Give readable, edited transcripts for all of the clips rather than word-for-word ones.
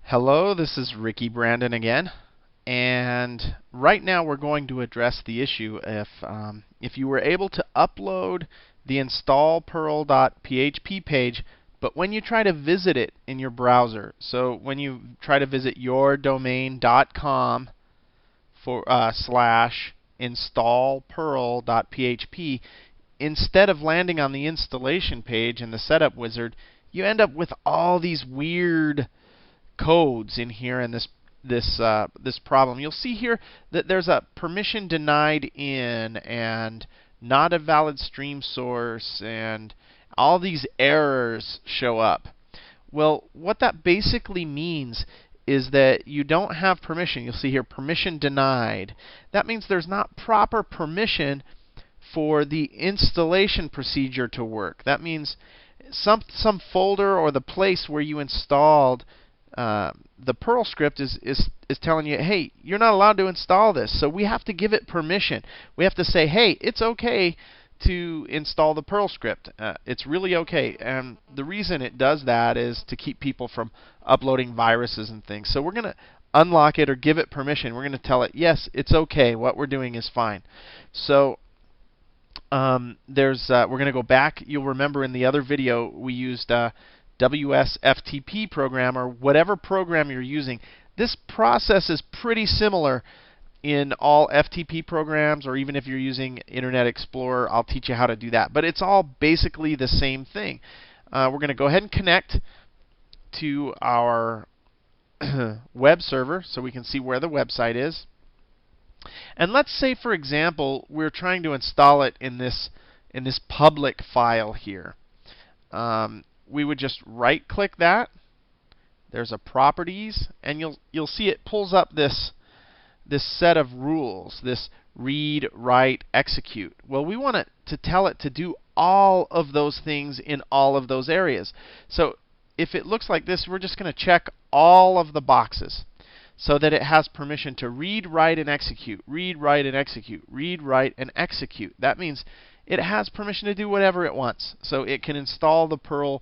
Hello, this is Ricky Brandon again, and right now we're going to address the issue if you were able to upload the install Purl.php page, but when you try to visit it in your browser, so when you try to visit yourdomain.com slash install Purl.php, instead of landing on the installation page in the setup wizard, you end up with all these weird codes in here in this problem. You'll see here that there's a permission denied in and not a valid stream source, and all these errors show up. Well, what that basically means is that you don't have permission. You'll see here permission denied. That means there's not proper permission for the installation procedure to work. That means some folder or the place where you installed the Perl script is telling you, hey, you're not allowed to install this. So we have to give it permission. We have to say, hey, it's okay to install the Perl script. It's really okay. And the reason it does that is to keep people from uploading viruses and things. So we're going to unlock it or give it permission. We're going to tell it, yes, it's okay. What we're doing is fine. So we're going to go back. You'll remember in the other video we used WSFTP program, or whatever program you're using. This process is pretty similar in all FTP programs, or even if you're using Internet Explorer, I'll teach you how to do that. But it's all basically the same thing. We're going to go ahead and connect to our web server so we can see where the website is. And let's say, for example, we're trying to install it in this public file here. We would just right-click that. There's a properties, and you'll see it pulls up this set of rules, this read, write, execute. Well, we want it to tell it to do all of those things in all of those areas. So if it looks like this, we're just going to check all of the boxes so that it has permission to read, write, and execute. Read, write, and execute. Read, write, and execute. That means it has permission to do whatever it wants. So it can install the Perl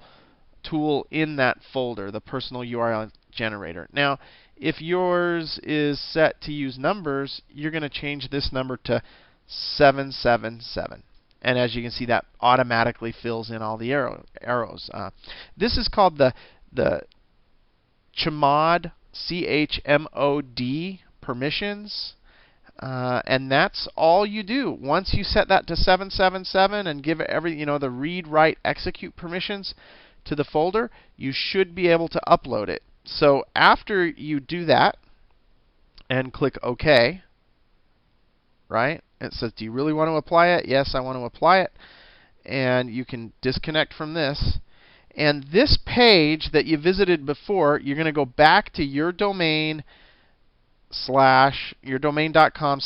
tool in that folder, the personal URL generator. Now, if yours is set to use numbers, you're going to change this number to 777. And as you can see, that automatically fills in all the arrows. This is called the CHMOD, CHMOD permissions. And that's all you do. Once you set that to 777 and give it the read, write, execute permissions to the folder, you should be able to upload it. So after you do that and click OK, right? It says, do you really want to apply it? Yes, I want to apply it. And you can disconnect from this. And this page that you visited before, you're going to go back to your domain yourdomain.com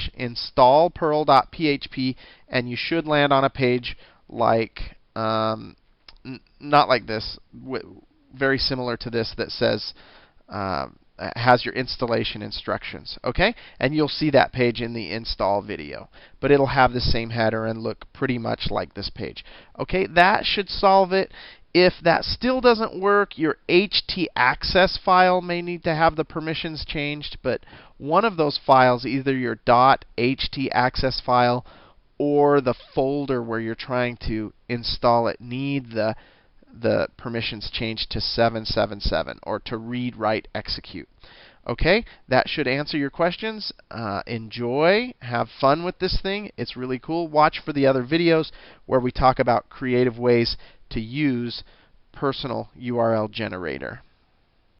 / install Purl.php, and you should land on a page like not like this, very similar to this, that says has your installation instructions. Okay, and you'll see that page in the install video, but it'll have the same header and look pretty much like this page. Okay, that should solve it. If that still doesn't work, your htaccess file may need to have the permissions changed, but one of those files, either your .htaccess file or the folder where you're trying to install it, need the permissions changed to 777, or to read, write, execute. Okay, that should answer your questions. Enjoy, have fun with this thing. It's really cool. Watch for the other videos where we talk about creative ways to use personal URL generator.